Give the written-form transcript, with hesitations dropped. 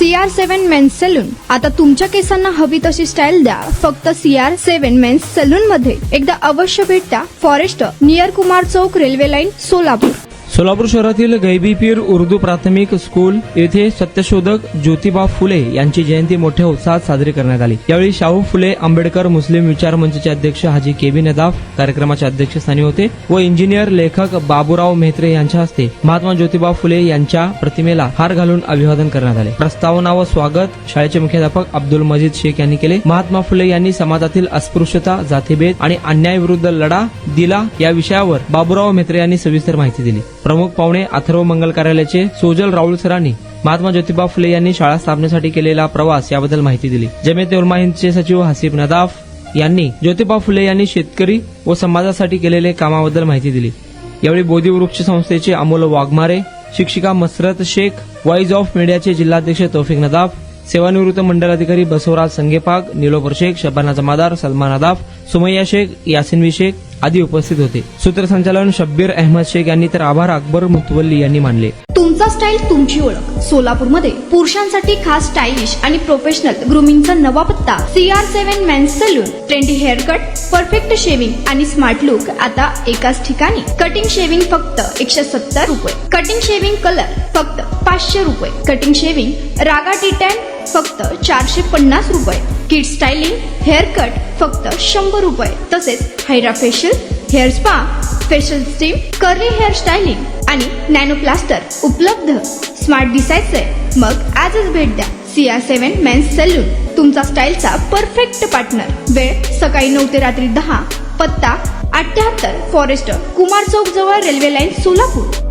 CR7 men's salon. आता तुमच्या केसांना हवी तशी स्टाईल द्या फक्त CR7 मेन्स सलून मध्ये. एकदा अवश्य भेट द्या. फॉरेस्ट नियर कुमार चौक, रेल्वे लाईन, सोलापूर. सोलापूर शहरातील गैबीपीर उर्दू प्राथमिक स्कूल येथे सत्यशोधक ज्योतिबा फुले यांची जयंती मोठ्या उत्साहात साजरी करण्यात आली. यावेळी शाहू फुले आंबेडकर मुस्लिम विचार मंचचे अध्यक्ष हाजी केबी नदाफ कार्यक्रमाच्या अध्यक्षस्थानी होते व इंजिनियर लेखक बाबूराव मेहत्रे यांच्या हस्ते महात्मा ज्योतिबा फुले यांच्या प्रतिमेला हार घालून अभिवादन करण्यात आले. प्रस्तावना व स्वागत शाळेचे मुख्याध्यापक अब्दुल मजीद शेख यांनी केले. महात्मा फुले यांनी समाजातील अस्पृश्यता, जातीभेद आणि अन्यायाविरुद्ध लढा दिला या विषयावर बाबूराव मेहत्रे यांनी सविस्तर माहिती दिली. प्रमुख पाहुणे अथर्व मंगल कार्यालयाचे सोजल राहुल सरांनी महात्मा ज्योतिबा फुले यांनी शाळा स्थापनेसाठी केलेला प्रवास याबद्दल माहिती दिली. जमियत उलमा हिंदचे सचिव हसीब नदाफ यांनी ज्योतिबा फुले यांनी शेतकरी व समाजासाठी केलेले कामाबद्दल माहिती दिली. यावेळी बोधिवृक्ष संस्थेचे अमोल वाघमारे, शिक्षिका मसरत शेख, व्हॉइस ऑफ मीडियाचे जिल्हाध्यक्ष तौफिक नदाफ, सेवानिवृत्त मंडलाधिकारी बसवराज संगेपाग, निलोफर शेख, शबाना जमादार, सलमान नदाफ, सुमैया शेख, यासिनवी शेख आदी उपस्थित होते. सूत्रसंचालन शब्बीर अहमद शेख यांनी तर आभार अकबर मुतवल्ली यांनी मानले. तुमचा स्टाईल तुमची ओळख. सोलापूरमध्ये पुरुषांसाठी खास स्टायलिश आणि प्रोफेशनल ग्रूमिंगचा नवा पत्ता CR7 men's salon. Trendy hair cut, perfect shaving आणि स्मार्ट लुक आता एकाच ठिकाणी. कटिंग शेविंग फक्त 170 रुपये. कटिंग शेविंग कलर फक्त 500 रुपये. कटिंग शेविंग रागा टी10 फक्त 450 रुपये. किड स्टायलिंग हेअर कट फक्त 100 रुपये. तसेच hydra facial, hair spa, facial steam, curly hair styling आणि नॅनो प्लास्टर उपलब्ध. स्मार्ट दिसायचंय मग आजच भेट द्या CR7 मेन्स सलून, तुमचा स्टाईलचा परफेक्ट पार्टनर. वेळ सकाळी 9 ते रात्री 10. पत्ता 78 फॉरेस्ट कुमार चौक जवळ, रेल्वे लाईन, सोलापूर.